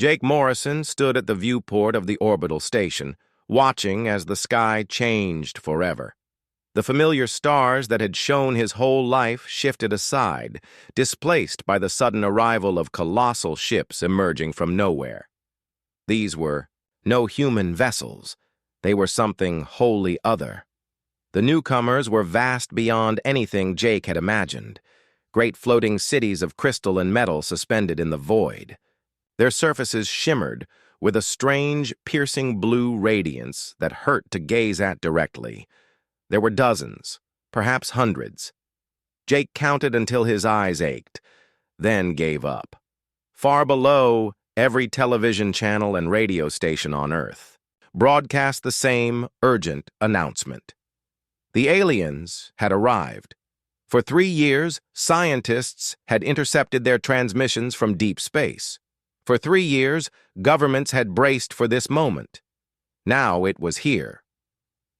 Jake Morrison stood at the viewport of the orbital station, watching as the sky changed forever. The familiar stars that had shone his whole life shifted aside, displaced by the sudden arrival of colossal ships emerging from nowhere. These were no human vessels. They were something wholly other. The newcomers were vast beyond anything Jake had imagined, great floating cities of crystal and metal suspended in the void. Their surfaces shimmered with a strange, piercing blue radiance that hurt to gaze at directly. There were dozens, perhaps hundreds. Jake counted until his eyes ached, then gave up. Far below, every television channel and radio station on Earth broadcast the same urgent announcement. The aliens had arrived. For 3 years, scientists had intercepted their transmissions from deep space. For 3 years, governments had braced for this moment. Now it was here.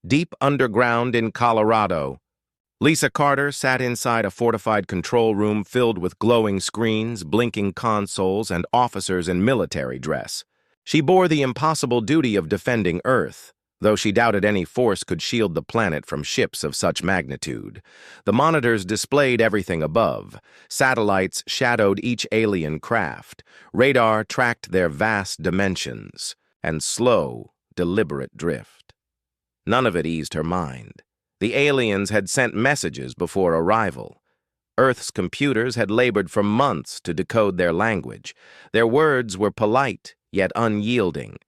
Deep underground in Colorado, Lisa Carter sat inside a fortified control room filled with glowing screens, blinking consoles, and officers in military dress. She bore the impossible duty of defending Earth, though she doubted any force could shield the planet from ships of such magnitude. The monitors displayed everything above. Satellites shadowed each alien craft. Radar tracked their vast dimensions and slow, deliberate drift. None of it eased her mind. The aliens had sent messages before arrival. Earth's computers had labored for months to decode their language. Their words were polite, yet unyielding.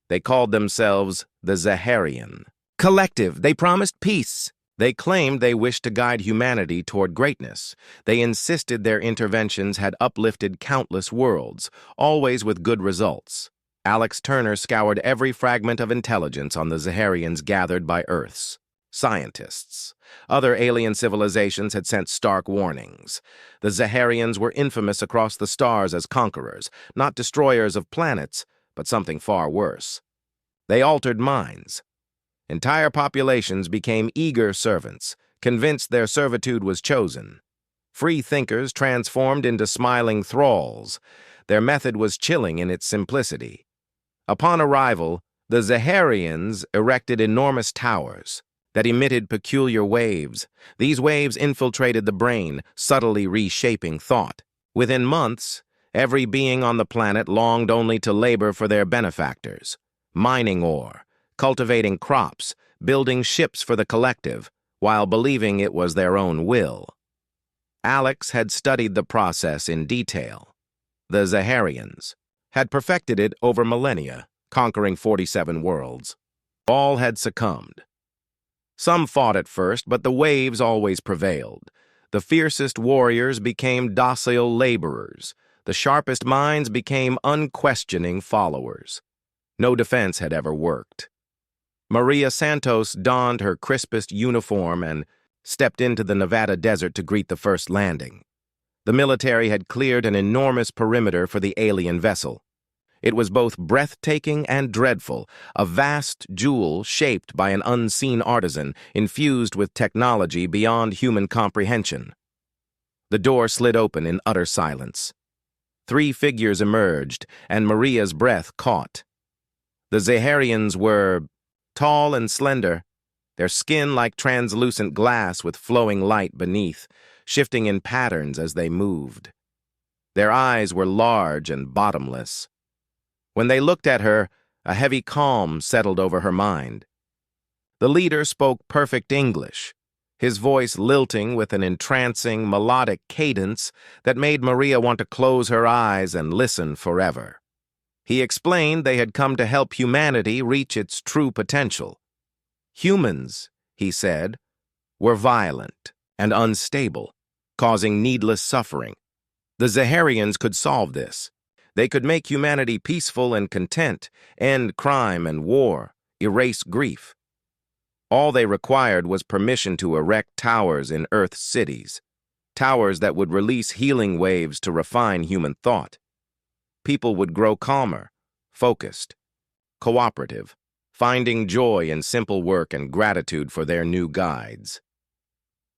They called themselves the Zaharian Collective. They promised peace. They claimed they wished to guide humanity toward greatness. They insisted their interventions had uplifted countless worlds, always with good results. Alex Turner scoured every fragment of intelligence on the Zaharians gathered by Earth's scientists. Other alien civilizations had sent stark warnings. The Zaharians were infamous across the stars as conquerors, not destroyers of planets, but something far worse. They altered minds. Entire populations became eager servants, convinced their servitude was chosen. Free thinkers transformed into smiling thralls. Their method was chilling in its simplicity. Upon arrival, the Zaharians erected enormous towers that emitted peculiar waves. These waves infiltrated the brain, subtly reshaping thought. Within months, every being on the planet longed only to labor for their benefactors, mining ore, cultivating crops, building ships for the collective, while believing it was their own will. Alex had studied the process in detail. The Zaharians had perfected it over millennia, conquering 47 worlds. All had succumbed. Some fought at first, but the waves always prevailed. The fiercest warriors became docile laborers. The sharpest minds became unquestioning followers. No defense had ever worked. Maria Santos donned her crispest uniform and stepped into the Nevada desert to greet the first landing. The military had cleared an enormous perimeter for the alien vessel. It was both breathtaking and dreadful, a vast jewel shaped by an unseen artisan, infused with technology beyond human comprehension. The door slid open in utter silence. 3 figures emerged, and Maria's breath caught. The Zaharians were tall and slender, their skin like translucent glass with flowing light beneath, shifting in patterns as they moved. Their eyes were large and bottomless. When they looked at her, a heavy calm settled over her mind. The leader spoke perfect English, his voice lilting with an entrancing, melodic cadence that made Maria want to close her eyes and listen forever. He explained they had come to help humanity reach its true potential. Humans, he said, were violent and unstable, causing needless suffering. The Zaharians could solve this. They could make humanity peaceful and content, end crime and war, erase grief. All they required was permission to erect towers in Earth's cities, towers that would release healing waves to refine human thought. People would grow calmer, focused, cooperative, finding joy in simple work and gratitude for their new guides.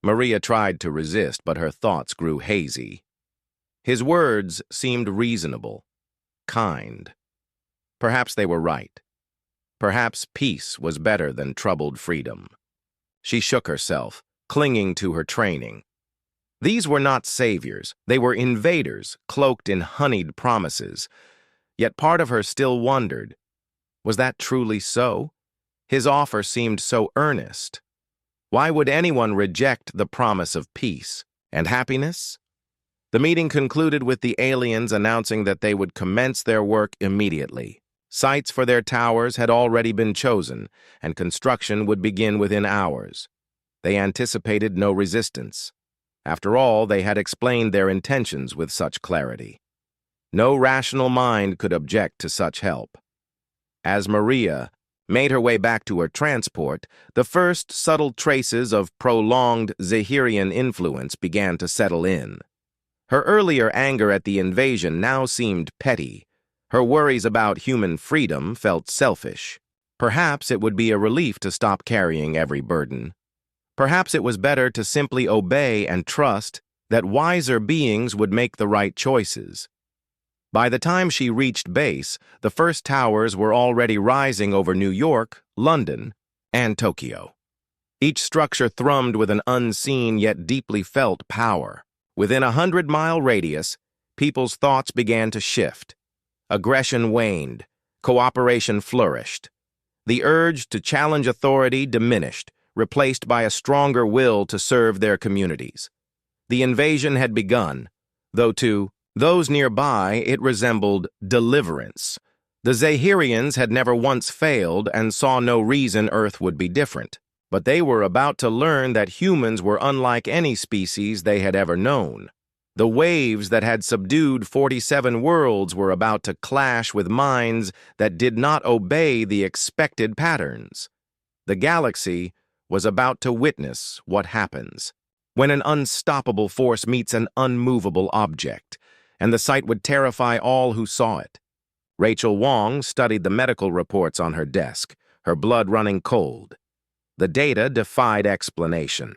Maria tried to resist, but her thoughts grew hazy. His words seemed reasonable, kind. Perhaps they were right. Perhaps peace was better than troubled freedom. She shook herself, clinging to her training. These were not saviors. They were invaders, cloaked in honeyed promises. Yet part of her still wondered, was that truly so? His offer seemed so earnest. Why would anyone reject the promise of peace and happiness? The meeting concluded with the aliens announcing that they would commence their work immediately. Sites for their towers had already been chosen, and construction would begin within hours. They anticipated no resistance. After all, they had explained their intentions with such clarity. No rational mind could object to such help. As Maria made her way back to her transport, the first subtle traces of prolonged Zahirian influence began to settle in. Her earlier anger at the invasion now seemed petty. Her worries about human freedom felt selfish. Perhaps it would be a relief to stop carrying every burden. Perhaps it was better to simply obey and trust that wiser beings would make the right choices. By the time she reached base, the first towers were already rising over New York, London, and Tokyo. Each structure thrummed with an unseen yet deeply felt power. Within a 100-mile radius, people's thoughts began to shift. Aggression waned. Cooperation flourished. The urge to challenge authority diminished, replaced by a stronger will to serve their communities. The invasion had begun, though to those nearby it resembled deliverance. The Zahirians had never once failed and saw no reason Earth would be different. But they were about to learn that humans were unlike any species they had ever known. The waves that had subdued 47 worlds were about to clash with minds that did not obey the expected patterns. The galaxy was about to witness what happens when an unstoppable force meets an unmovable object, and the sight would terrify all who saw it. Rachel Wong studied the medical reports on her desk, her blood running cold. The data defied explanation.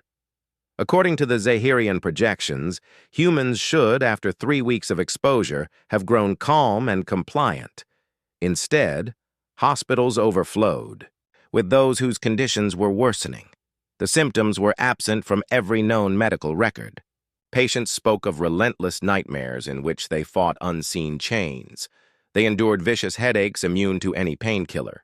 According to the Zahirian projections, humans should, after 3 weeks of exposure, have grown calm and compliant. Instead, hospitals overflowed, with those whose conditions were worsening. The symptoms were absent from every known medical record. Patients spoke of relentless nightmares in which they fought unseen chains. They endured vicious headaches immune to any painkiller.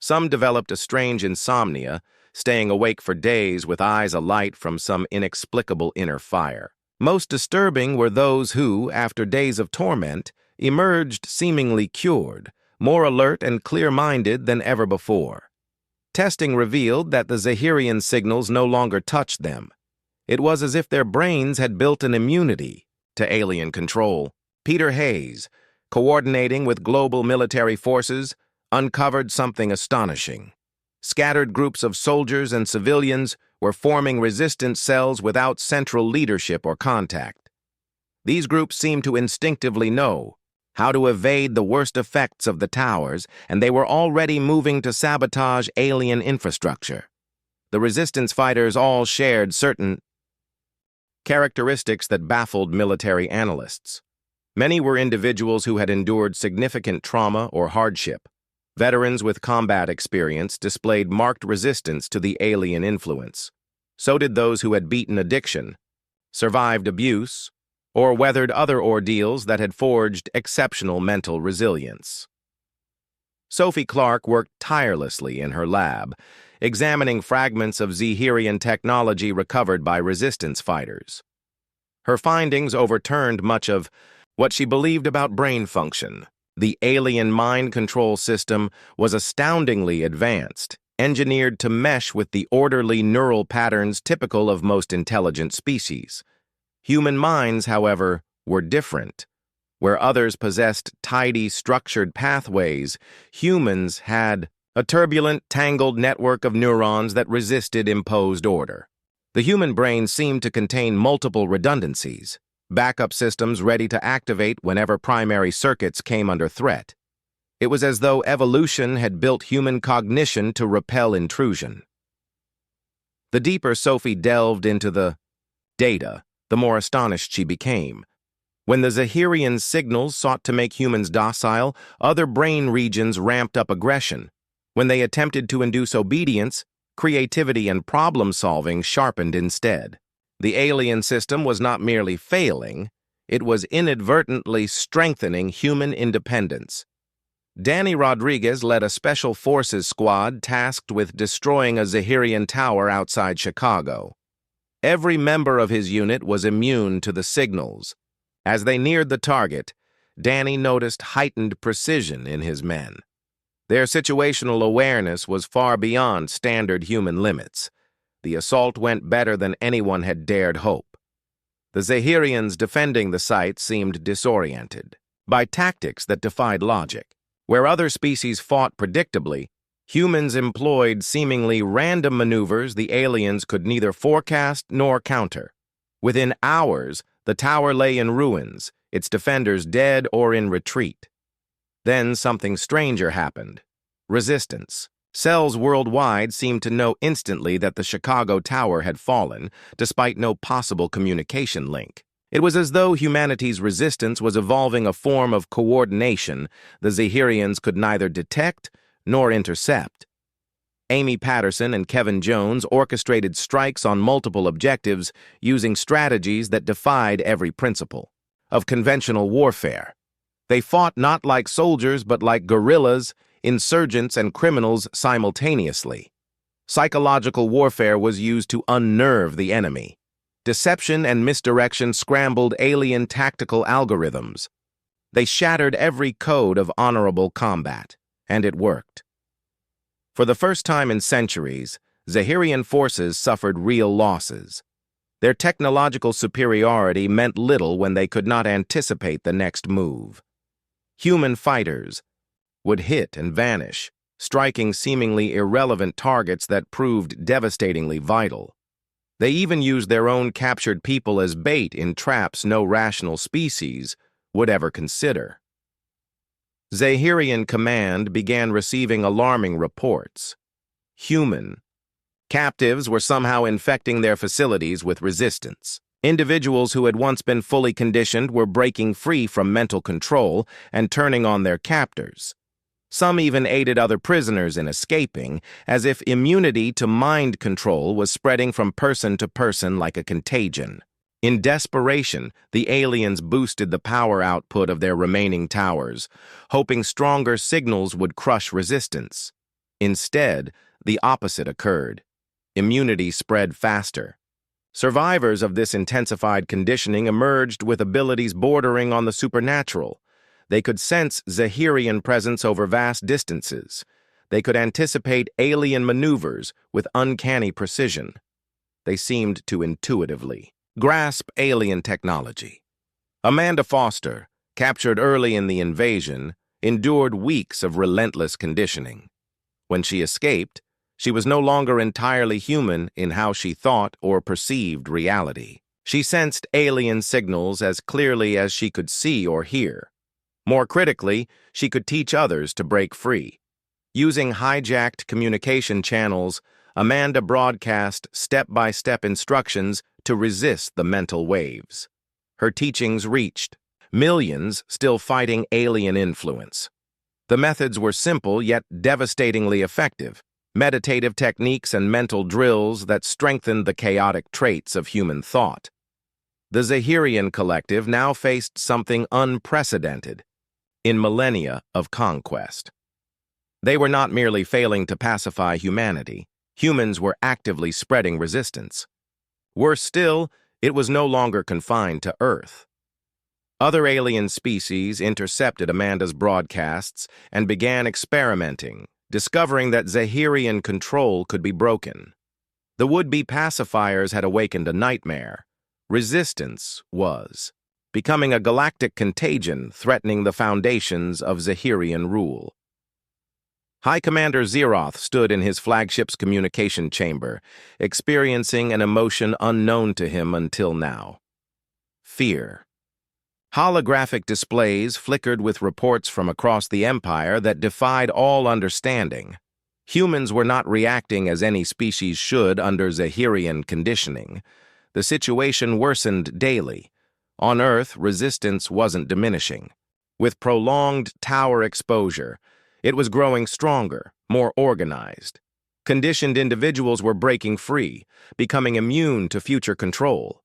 Some developed a strange insomnia, staying awake for days with eyes alight from some inexplicable inner fire. Most disturbing were those who, after days of torment, emerged seemingly cured, more alert and clear-minded than ever before. Testing revealed that the Zahirian signals no longer touched them. It was as if their brains had built an immunity to alien control. Peter Hayes, coordinating with global military forces, uncovered something astonishing. Scattered groups of soldiers and civilians were forming resistance cells without central leadership or contact. These groups seemed to instinctively know how to evade the worst effects of the towers, and they were already moving to sabotage alien infrastructure. The resistance fighters all shared certain characteristics that baffled military analysts. Many were individuals who had endured significant trauma or hardship. Veterans with combat experience displayed marked resistance to the alien influence. So did those who had beaten addiction, survived abuse, or weathered other ordeals that had forged exceptional mental resilience. Sophie Clark worked tirelessly in her lab, examining fragments of Zahirian technology recovered by resistance fighters. Her findings overturned much of what she believed about brain function. The alien mind control system was astoundingly advanced, engineered to mesh with the orderly neural patterns typical of most intelligent species. Human minds, however, were different. Where others possessed tidy, structured pathways, humans had a turbulent, tangled network of neurons that resisted imposed order. The human brain seemed to contain multiple redundancies, backup systems ready to activate whenever primary circuits came under threat. It was as though evolution had built human cognition to repel intrusion. The deeper Sophie delved into the data, the more astonished she became. When the Zahirian signals sought to make humans docile, other brain regions ramped up aggression. When they attempted to induce obedience, creativity and problem-solving sharpened instead. The alien system was not merely failing, it was inadvertently strengthening human independence. Danny Rodriguez led a special forces squad tasked with destroying a Zahirian tower outside Chicago. Every member of his unit was immune to the signals. As they neared the target, Danny noticed heightened precision in his men. Their situational awareness was far beyond standard human limits. The assault went better than anyone had dared hope. The Zahirians defending the site seemed disoriented by tactics that defied logic. Where other species fought predictably, humans employed seemingly random maneuvers the aliens could neither forecast nor counter. Within hours, the tower lay in ruins, its defenders dead or in retreat. Then something stranger happened. Resistance. Cells worldwide seemed to know instantly that the Chicago tower had fallen, despite no possible communication link. It was as though humanity's resistance was evolving a form of coordination the Zahirians could neither detect nor intercept. Amy Patterson and Kevin Jones orchestrated strikes on multiple objectives using strategies that defied every principle of conventional warfare. They fought not like soldiers but like guerrillas, insurgents, and criminals simultaneously. Psychological warfare was used to unnerve the enemy. Deception and misdirection scrambled alien tactical algorithms. They shattered every code of honorable combat, and it worked. For the first time in centuries, Zahirian forces suffered real losses. Their technological superiority meant little when they could not anticipate the next move. Human fighters would hit and vanish, striking seemingly irrelevant targets that proved devastatingly vital. They even used their own captured people as bait in traps no rational species would ever consider. Zahirian command began receiving alarming reports. Human captives were somehow infecting their facilities with resistance. Individuals who had once been fully conditioned were breaking free from mental control and turning on their captors. Some even aided other prisoners in escaping, as if immunity to mind control was spreading from person to person like a contagion. In desperation, the aliens boosted the power output of their remaining towers, hoping stronger signals would crush resistance. Instead, the opposite occurred. Immunity spread faster. Survivors of this intensified conditioning emerged with abilities bordering on the supernatural. They could sense Zahirian presence over vast distances. They could anticipate alien maneuvers with uncanny precision. They seemed to intuitively grasp alien technology. Amanda Foster, captured early in the invasion, endured weeks of relentless conditioning. When she escaped, she was no longer entirely human in how she thought or perceived reality. She sensed alien signals as clearly as she could see or hear. More critically, she could teach others to break free. Using hijacked communication channels, Amanda broadcast step-by-step instructions to resist the mental waves. Her teachings reached millions still fighting alien influence. The methods were simple yet devastatingly effective, meditative techniques and mental drills that strengthened the chaotic traits of human thought. The Zahirian collective now faced something unprecedented in millennia of conquest. They were not merely failing to pacify humanity. Humans were actively spreading resistance. Worse still, it was no longer confined to Earth. Other alien species intercepted Amanda's broadcasts and began experimenting, discovering that Zahirian control could be broken. The would-be pacifiers had awakened a nightmare. Resistance was becoming a galactic contagion threatening the foundations of Zahirian rule. High Commander Zeroth stood in his flagship's communication chamber, experiencing an emotion unknown to him until now. Fear. Holographic displays flickered with reports from across the Empire that defied all understanding. Humans were not reacting as any species should under Zahirian conditioning. The situation worsened daily, On Earth, resistance wasn't diminishing. With prolonged tower exposure, it was growing stronger, more organized. Conditioned individuals were breaking free, becoming immune to future control.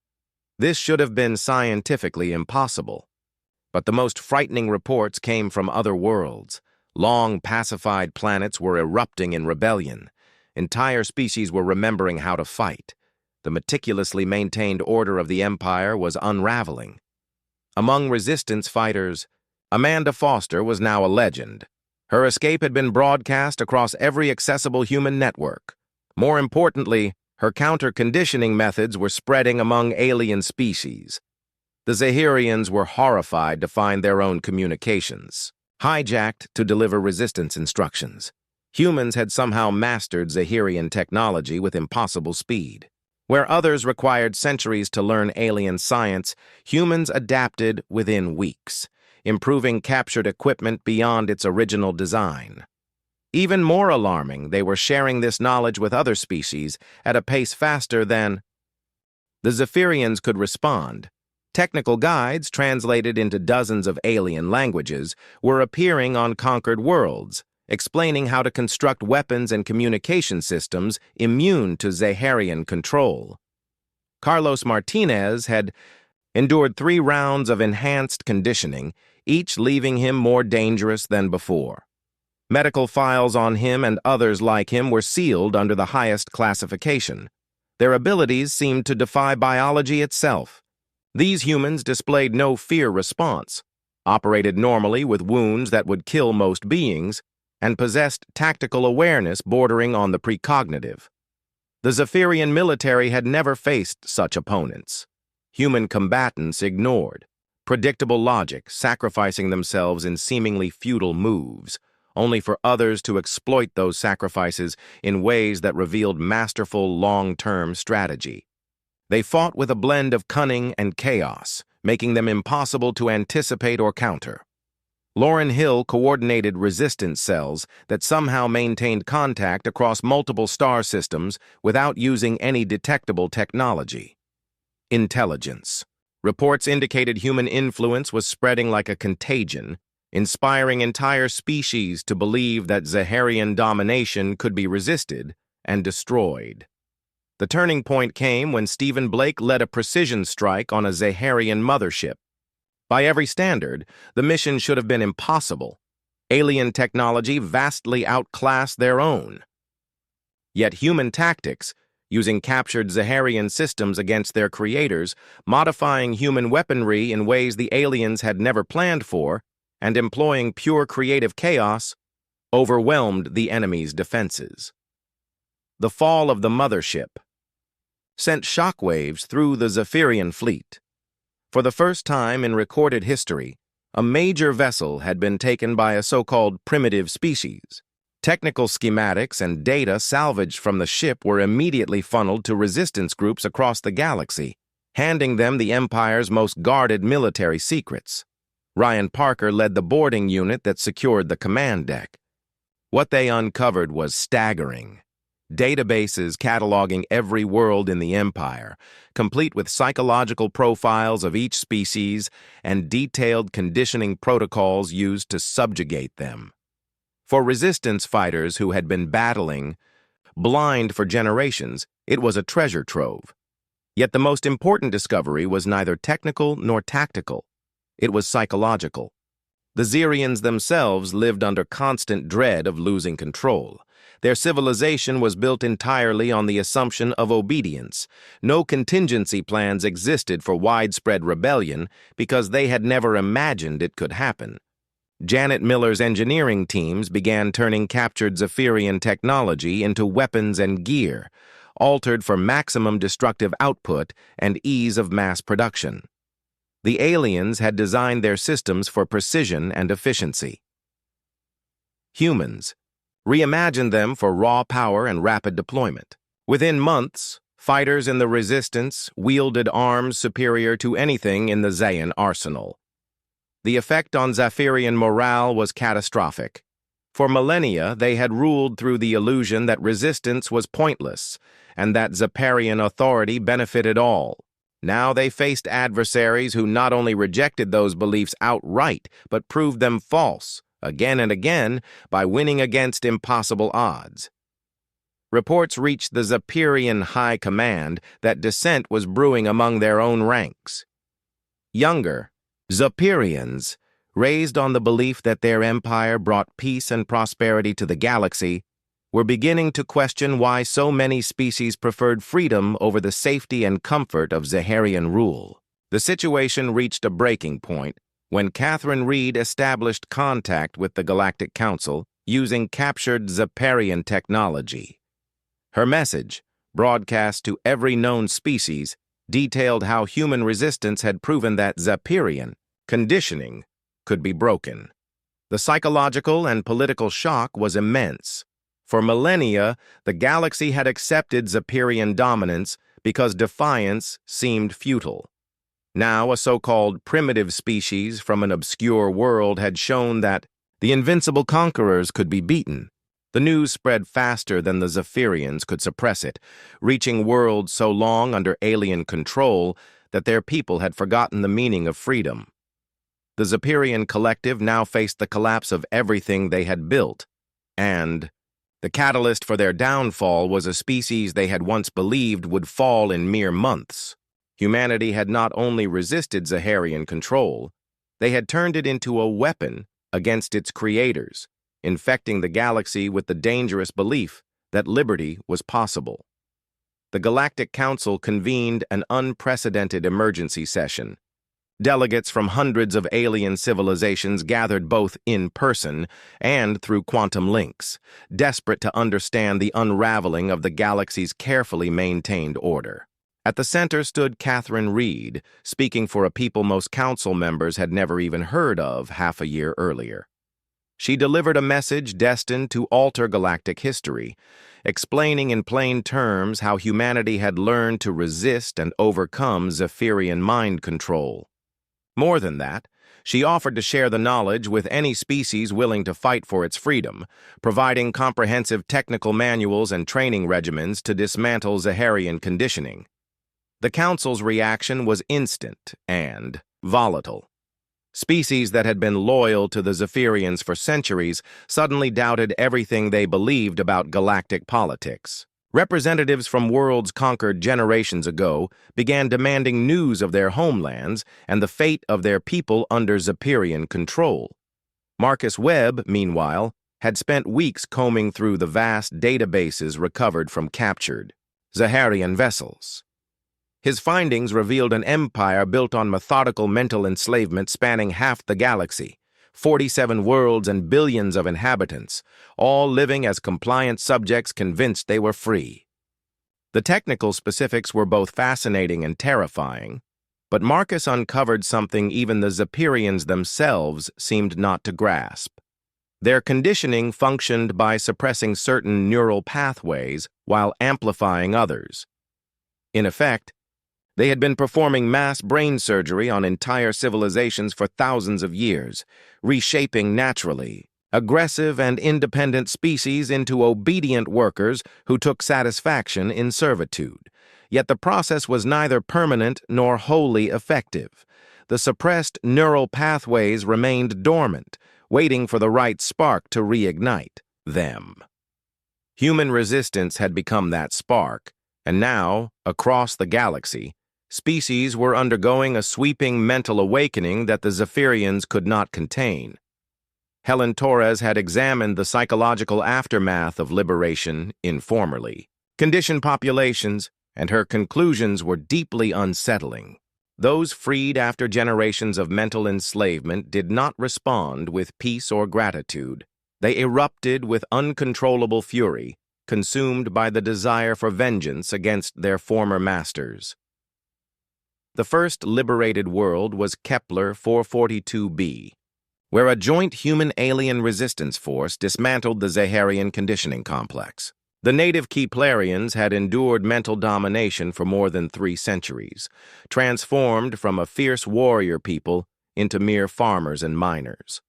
This should have been scientifically impossible. But the most frightening reports came from other worlds. Long pacified planets were erupting in rebellion. Entire species were remembering how to fight. The meticulously maintained order of the Empire was unraveling. Among resistance fighters, Amanda Foster was now a legend. Her escape had been broadcast across every accessible human network. More importantly, her counter-conditioning methods were spreading among alien species. The Zahirians were horrified to find their own communications hijacked to deliver resistance instructions. Humans had somehow mastered Zahirian technology with impossible speed. Where others required centuries to learn alien science, humans adapted within weeks, improving captured equipment beyond its original design. Even more alarming, they were sharing this knowledge with other species at a pace faster than the Zephyrians could respond. Technical guides, translated into dozens of alien languages, were appearing on conquered worlds, explaining how to construct weapons and communication systems immune to Zaharian control. Carlos Martinez had endured 3 rounds of enhanced conditioning, each leaving him more dangerous than before. Medical files on him and others like him were sealed under the highest classification. Their abilities seemed to defy biology itself. These humans displayed no fear response, operated normally with wounds that would kill most beings, and possessed tactical awareness bordering on the precognitive. The Zephyrian military had never faced such opponents. Human combatants ignored predictable logic, sacrificing themselves in seemingly futile moves, only for others to exploit those sacrifices in ways that revealed masterful long-term strategy. They fought with a blend of cunning and chaos, making them impossible to anticipate or counter. Lauren Hill coordinated resistance cells that somehow maintained contact across multiple star systems without using any detectable technology. Intelligence. Reports indicated human influence was spreading like a contagion, inspiring entire species to believe that Zaharian domination could be resisted and destroyed. The turning point came when Stephen Blake led a precision strike on a Zaharian mothership. By every standard, the mission should have been impossible. Alien technology vastly outclassed their own. Yet human tactics, using captured Zaharian systems against their creators, modifying human weaponry in ways the aliens had never planned for, and employing pure creative chaos, overwhelmed the enemy's defenses. The fall of the mothership sent shockwaves through the Zephyrian fleet. For the first time in recorded history, a major vessel had been taken by a so-called primitive species. Technical schematics and data salvaged from the ship were immediately funneled to resistance groups across the galaxy, handing them the Empire's most guarded military secrets. Ryan Parker led the boarding unit that secured the command deck. What they uncovered was staggering. Databases cataloging every world in the Empire, complete with psychological profiles of each species and detailed conditioning protocols used to subjugate them. For resistance fighters who had been battling blind for generations, it was a treasure trove. Yet the most important discovery was neither technical nor tactical. It was psychological. The Zirians themselves lived under constant dread of losing control. Their civilization was built entirely on the assumption of obedience. No contingency plans existed for widespread rebellion because they had never imagined it could happen. Janet Miller's engineering teams began turning captured Zephyrian technology into weapons and gear, altered for maximum destructive output and ease of mass production. The aliens had designed their systems for precision and efficiency. Humans reimagined them for raw power and rapid deployment. Within months, fighters in the Resistance wielded arms superior to anything in the Zayan arsenal. The effect on Zephyrian morale was catastrophic. For millennia, they had ruled through the illusion that resistance was pointless and that Zeparian authority benefited all. Now they faced adversaries who not only rejected those beliefs outright, but proved them false, again and again, by winning against impossible odds. Reports reached the Zephyrian High Command that dissent was brewing among their own ranks. Younger Zephyrians, raised on the belief that their empire brought peace and prosperity to the galaxy, were beginning to question why so many species preferred freedom over the safety and comfort of Zaharian rule. The situation reached a breaking point when Catherine Reed established contact with the Galactic Council using captured Zephyrian technology. Her message, broadcast to every known species, detailed how human resistance had proven that Zephyrian conditioning could be broken. The psychological and political shock was immense. For millennia, the galaxy had accepted Zephyrian dominance because defiance seemed futile. Now, a so-called primitive species from an obscure world had shown that the invincible conquerors could be beaten. The news spread faster than the Zephyrians could suppress it, reaching worlds so long under alien control that their people had forgotten the meaning of freedom. The Zephyrian collective now faced the collapse of everything they had built, and the catalyst for their downfall was a species they had once believed would fall in mere months. Humanity had not only resisted Zaharian control, they had turned it into a weapon against its creators, infecting the galaxy with the dangerous belief that liberty was possible. The Galactic Council convened an unprecedented emergency session. Delegates from hundreds of alien civilizations gathered both in person and through quantum links, desperate to understand the unraveling of the galaxy's carefully maintained order. At the center stood Catherine Reed, speaking for a people most council members had never even heard of half a year earlier. She delivered a message destined to alter galactic history, explaining in plain terms how humanity had learned to resist and overcome Zephyrian mind control. More than that, she offered to share the knowledge with any species willing to fight for its freedom, providing comprehensive technical manuals and training regimens to dismantle Zaharian conditioning. The Council's reaction was instant and volatile. Species that had been loyal to the Zephyrians for centuries suddenly doubted everything they believed about galactic politics. Representatives from worlds conquered generations ago began demanding news of their homelands and the fate of their people under Zephyrian control. Marcus Webb, meanwhile, had spent weeks combing through the vast databases recovered from captured Zaharian vessels. His findings revealed an empire built on methodical mental enslavement spanning half the galaxy, 47 worlds and billions of inhabitants, all living as compliant subjects convinced they were free. The technical specifics were both fascinating and terrifying, but Marcus uncovered something even the Zephyrians themselves seemed not to grasp. Their conditioning functioned by suppressing certain neural pathways while amplifying others. In effect, they had been performing mass brain surgery on entire civilizations for thousands of years, reshaping naturally aggressive and independent species into obedient workers who took satisfaction in servitude. Yet the process was neither permanent nor wholly effective. The suppressed neural pathways remained dormant, waiting for the right spark to reignite them. Human resistance had become that spark, and now, across the galaxy, species were undergoing a sweeping mental awakening that the Zephyrians could not contain. Helen Torres had examined the psychological aftermath of liberation informally, conditioned populations, and her conclusions were deeply unsettling. Those freed after generations of mental enslavement did not respond with peace or gratitude. They erupted with uncontrollable fury, consumed by the desire for vengeance against their former masters. The first liberated world was Kepler 442b, where a joint human-alien resistance force dismantled the Zaharian conditioning complex. The native Keplerians had endured mental domination for more than 3 centuries, transformed from a fierce warrior people into mere farmers and miners.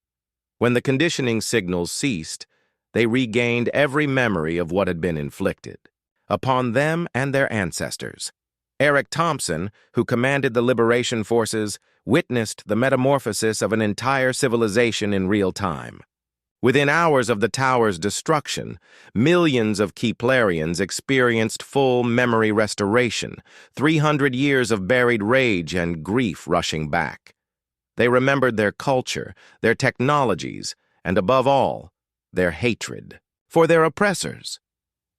When the conditioning signals ceased, they regained every memory of what had been inflicted upon them and their ancestors. Eric Thompson, who commanded the liberation forces, witnessed the metamorphosis of an entire civilization in real time. Within hours of the tower's destruction, millions of Keplerians experienced full memory restoration, 300 years of buried rage and grief rushing back. They remembered their culture, their technologies, and above all, their hatred for their oppressors.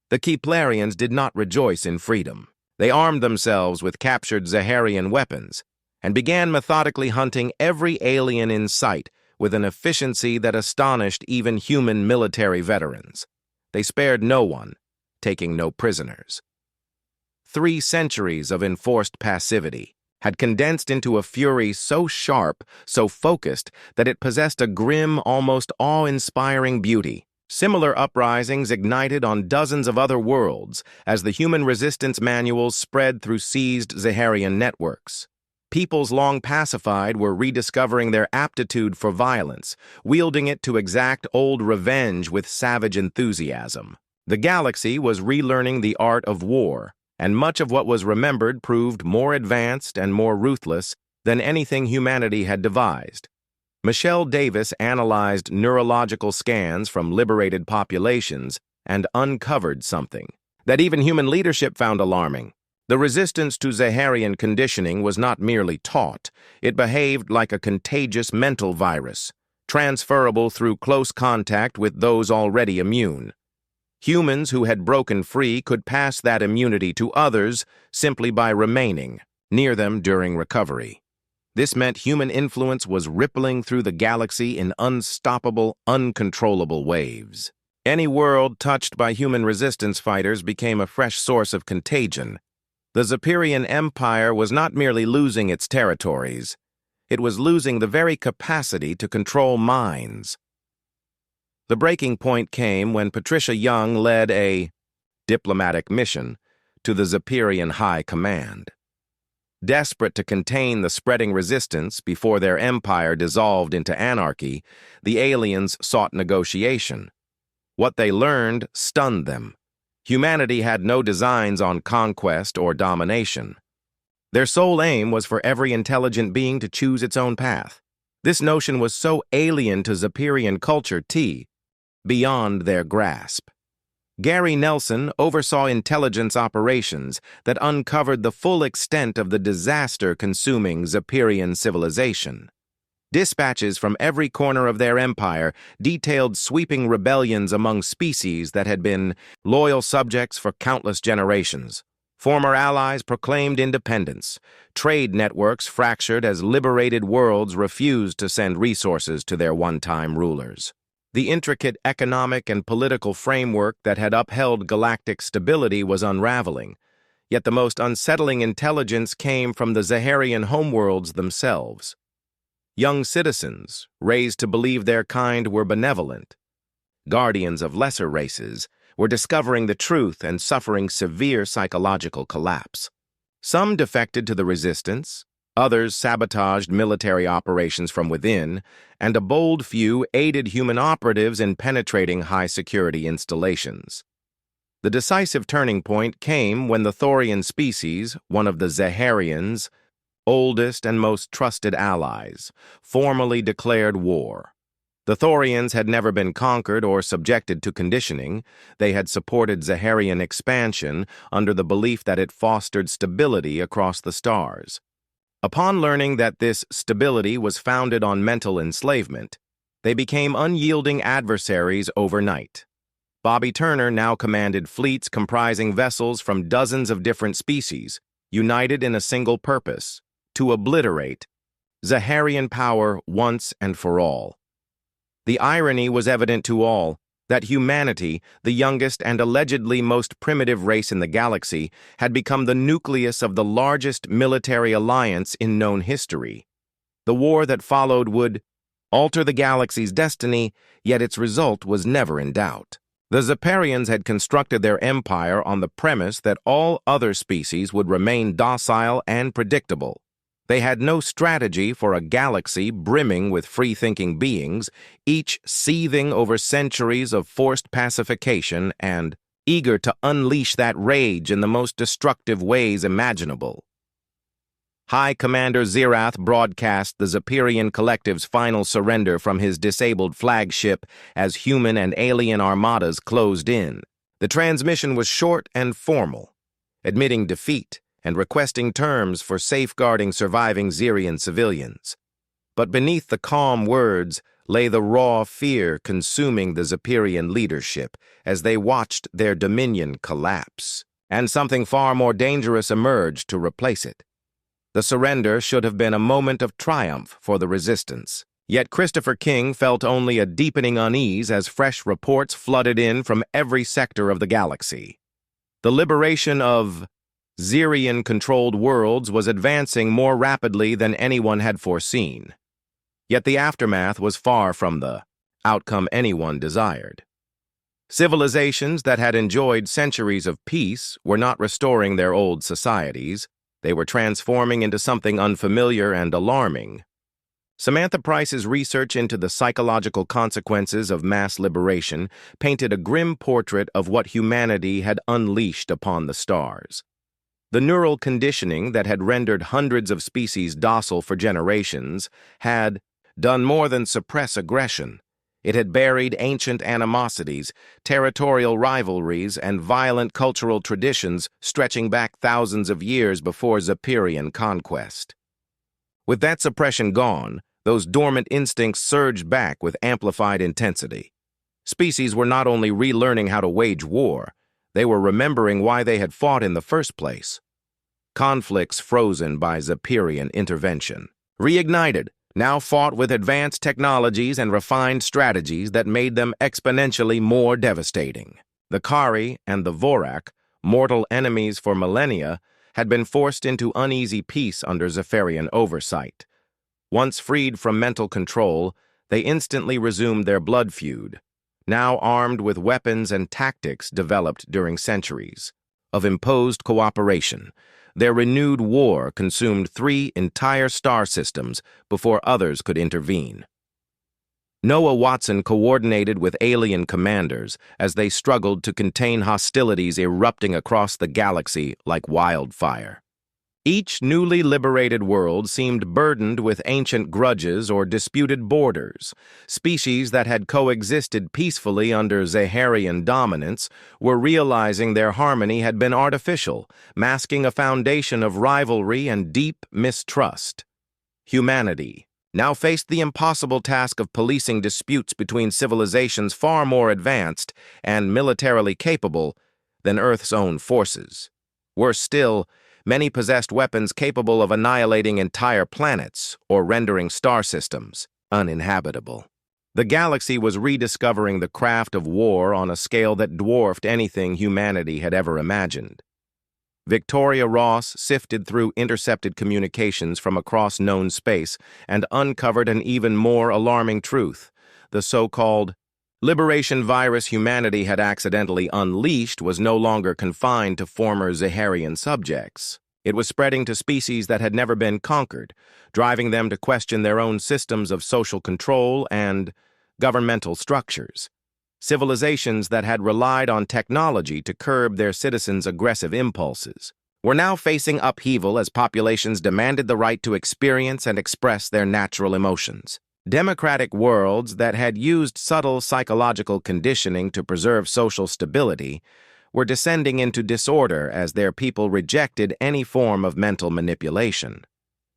The Keplerians did not rejoice in freedom. They armed themselves with captured Zaharian weapons and began methodically hunting every alien in sight with an efficiency that astonished even human military veterans. They spared no one, taking no prisoners. 3 centuries of enforced passivity had condensed into a fury so sharp, so focused, that it possessed a grim, almost awe-inspiring beauty. Similar uprisings ignited on dozens of other worlds as the human resistance manuals spread through seized Zaharian networks. Peoples long pacified were rediscovering their aptitude for violence, wielding it to exact old revenge with savage enthusiasm. The galaxy was relearning the art of war, and much of what was remembered proved more advanced and more ruthless than anything humanity had devised. Michelle Davis analyzed neurological scans from liberated populations and uncovered something that even human leadership found alarming. The resistance to Zaharian conditioning was not merely taught, it behaved like a contagious mental virus, transferable through close contact with those already immune. Humans who had broken free could pass that immunity to others simply by remaining near them during recovery. This meant human influence was rippling through the galaxy in unstoppable, uncontrollable waves. Any world touched by human resistance fighters became a fresh source of contagion. The Zephyrian Empire was not merely losing its territories, it was losing the very capacity to control minds. The breaking point came when Patricia Young led a diplomatic mission to the Zephyrian High Command. Desperate to contain the spreading resistance before their empire dissolved into anarchy, the aliens sought negotiation. What they learned stunned them. Humanity had no designs on conquest or domination. Their sole aim was for every intelligent being to choose its own path. This notion was so alien to Zephyrian culture beyond their grasp. Gary Nelson oversaw intelligence operations that uncovered the full extent of the disaster consuming Zephyrian civilization. Dispatches from every corner of their empire detailed sweeping rebellions among species that had been loyal subjects for countless generations. Former allies proclaimed independence. Trade networks fractured as liberated worlds refused to send resources to their one-time rulers. The intricate economic and political framework that had upheld galactic stability was unraveling, yet the most unsettling intelligence came from the Zaharian homeworlds themselves. Young citizens, raised to believe their kind were benevolent, guardians of lesser races, were discovering the truth and suffering severe psychological collapse. Some defected to the resistance, others sabotaged military operations from within, and a bold few aided human operatives in penetrating high-security installations. The decisive turning point came when the Thorian species, one of the Zaharians' oldest and most trusted allies, formally declared war. The Thorians had never been conquered or subjected to conditioning. They had supported Zaharian expansion under the belief that it fostered stability across the stars. Upon learning that this stability was founded on mental enslavement, they became unyielding adversaries overnight. Bobby Turner now commanded fleets comprising vessels from dozens of different species, united in a single purpose: to obliterate Zaharian power once and for all. The irony was evident to all, that humanity, the youngest and allegedly most primitive race in the galaxy, had become the nucleus of the largest military alliance in known history. The war that followed would alter the galaxy's destiny, yet its result was never in doubt. The Zephyrians had constructed their empire on the premise that all other species would remain docile and predictable. They had no strategy for a galaxy brimming with free-thinking beings, each seething over centuries of forced pacification and eager to unleash that rage in the most destructive ways imaginable. High Commander Zirath broadcast the Zephyrian Collective's final surrender from his disabled flagship as human and alien armadas closed in. The transmission was short and formal, admitting defeat and requesting terms for safeguarding surviving Zirian civilians. But beneath the calm words lay the raw fear consuming the Zephyrian leadership as they watched their dominion collapse, and something far more dangerous emerged to replace it. The surrender should have been a moment of triumph for the resistance. Yet Christopher King felt only a deepening unease as fresh reports flooded in from every sector of the galaxy. The liberation of Zirian-controlled worlds was advancing more rapidly than anyone had foreseen. Yet the aftermath was far from the outcome anyone desired. Civilizations that had enjoyed centuries of peace were not restoring their old societies. They were transforming into something unfamiliar and alarming. Samantha Price's research into the psychological consequences of mass liberation painted a grim portrait of what humanity had unleashed upon the stars. The neural conditioning that had rendered hundreds of species docile for generations had done more than suppress aggression. It had buried ancient animosities, territorial rivalries, and violent cultural traditions stretching back thousands of years before Zephyrian conquest. With that suppression gone, those dormant instincts surged back with amplified intensity. Species were not only relearning how to wage war, they were remembering why they had fought in the first place. Conflicts frozen by Zephyrian intervention, reignited, now fought with advanced technologies and refined strategies that made them exponentially more devastating. The Kari and the Vorak, mortal enemies for millennia, had been forced into uneasy peace under Zephyrian oversight. Once freed from mental control, they instantly resumed their blood feud, now armed with weapons and tactics developed during centuries of imposed cooperation. Their renewed war consumed 3 entire star systems before others could intervene. Noah Watson coordinated with alien commanders as they struggled to contain hostilities erupting across the galaxy like wildfire. Each newly liberated world seemed burdened with ancient grudges or disputed borders. Species that had coexisted peacefully under Zaharian dominance were realizing their harmony had been artificial, masking a foundation of rivalry and deep mistrust. Humanity now faced the impossible task of policing disputes between civilizations far more advanced and militarily capable than Earth's own forces. Worse still, many possessed weapons capable of annihilating entire planets or rendering star systems uninhabitable. The galaxy was rediscovering the craft of war on a scale that dwarfed anything humanity had ever imagined. Victoria Ross sifted through intercepted communications from across known space and uncovered an even more alarming truth. The so-called liberation virus humanity had accidentally unleashed was no longer confined to former Zaharian subjects. It was spreading to species that had never been conquered, driving them to question their own systems of social control and governmental structures. Civilizations that had relied on technology to curb their citizens' aggressive impulses were now facing upheaval as populations demanded the right to experience and express their natural emotions. Democratic worlds that had used subtle psychological conditioning to preserve social stability were descending into disorder as their people rejected any form of mental manipulation.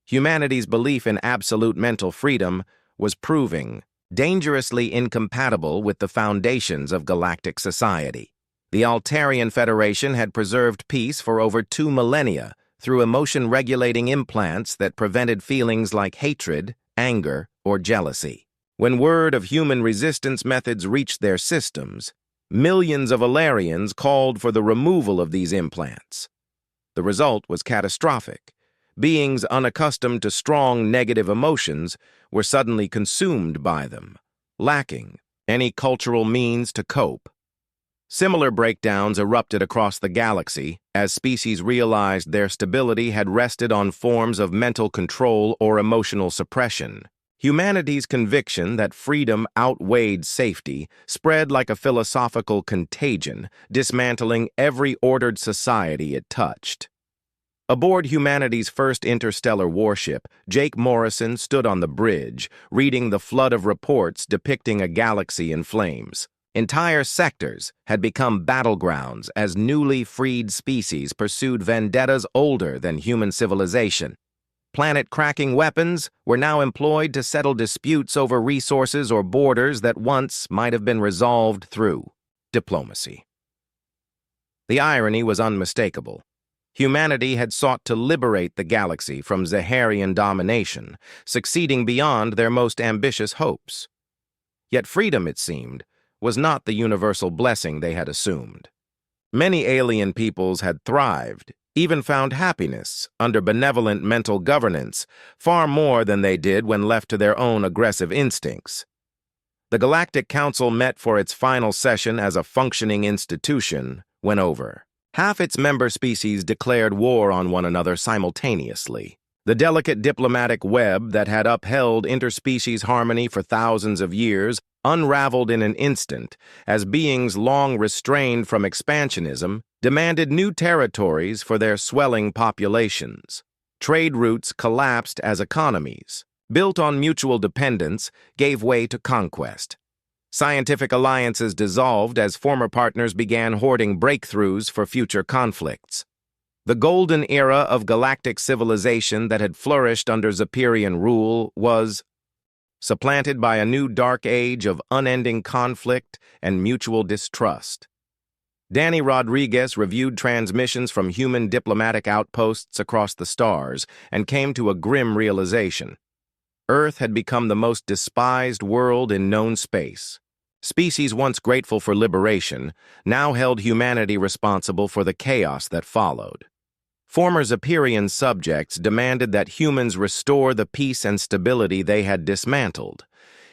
Humanity's belief in absolute mental freedom was proving dangerously incompatible with the foundations of galactic society. The Altarian Federation had preserved peace for over 2 millennia through emotion-regulating implants that prevented feelings like hatred, anger, or jealousy. When word of human resistance methods reached their systems, millions of Alarians called for the removal of these implants. The result was catastrophic. Beings unaccustomed to strong negative emotions were suddenly consumed by them, lacking any cultural means to cope. Similar breakdowns erupted across the galaxy as species realized their stability had rested on forms of mental control or emotional suppression. Humanity's conviction that freedom outweighed safety spread like a philosophical contagion, dismantling every ordered society it touched. Aboard humanity's first interstellar warship, Jake Morrison stood on the bridge, reading the flood of reports depicting a galaxy in flames. Entire sectors had become battlegrounds as newly freed species pursued vendettas older than human civilization. Planet-cracking weapons were now employed to settle disputes over resources or borders that once might have been resolved through diplomacy. The irony was unmistakable. Humanity had sought to liberate the galaxy from Zaharian domination, succeeding beyond their most ambitious hopes. Yet freedom, it seemed, was not the universal blessing they had assumed. Many alien peoples had thrived, even found happiness under benevolent mental governance, far more than they did when left to their own aggressive instincts. The Galactic Council met for its final session as a functioning institution when over. Half its member species declared war on one another simultaneously. The delicate diplomatic web that had upheld interspecies harmony for thousands of years unraveled in an instant as beings long restrained from expansionism demanded new territories for their swelling populations. Trade routes collapsed as economies, built on mutual dependence, gave way to conquest. Scientific alliances dissolved as former partners began hoarding breakthroughs for future conflicts. The golden era of galactic civilization that had flourished under Zephyrian rule was supplanted by a new dark age of unending conflict and mutual distrust. Danny Rodriguez reviewed transmissions from human diplomatic outposts across the stars and came to a grim realization. Earth had become the most despised world in known space. Species once grateful for liberation now held humanity responsible for the chaos that followed. Former Zephyrian subjects demanded that humans restore the peace and stability they had dismantled.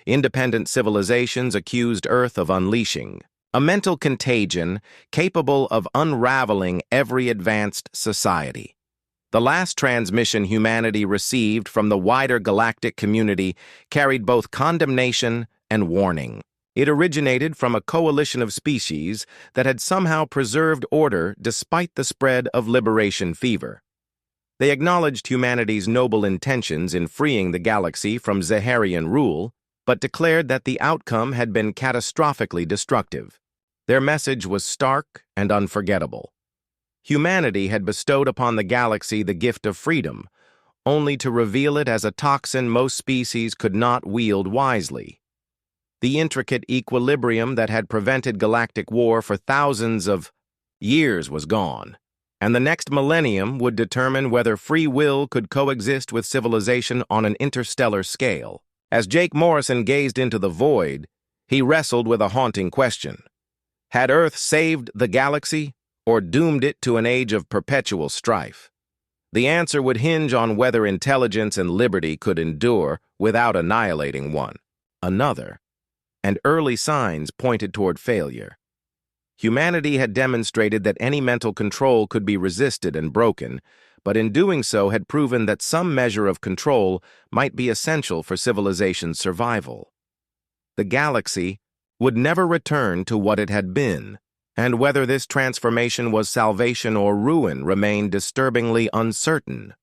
Independent civilizations accused Earth of unleashing a mental contagion capable of unraveling every advanced society. The last transmission humanity received from the wider galactic community carried both condemnation and warning. It originated from a coalition of species that had somehow preserved order despite the spread of liberation fever. They acknowledged humanity's noble intentions in freeing the galaxy from Zaharian rule, but declared that the outcome had been catastrophically destructive. Their message was stark and unforgettable. Humanity had bestowed upon the galaxy the gift of freedom, only to reveal it as a toxin most species could not wield wisely. The intricate equilibrium that had prevented galactic war for thousands of years was gone, and the next millennium would determine whether free will could coexist with civilization on an interstellar scale. As Jake Morrison gazed into the void, he wrestled with a haunting question. Had Earth saved the galaxy, or doomed it to an age of perpetual strife? The answer would hinge on whether intelligence and liberty could endure without annihilating one another. And early signs pointed toward failure. Humanity had demonstrated that any mental control could be resisted and broken, but in doing so had proven that some measure of control might be essential for civilization's survival. The galaxy would never return to what it had been, and whether this transformation was salvation or ruin remained disturbingly uncertain.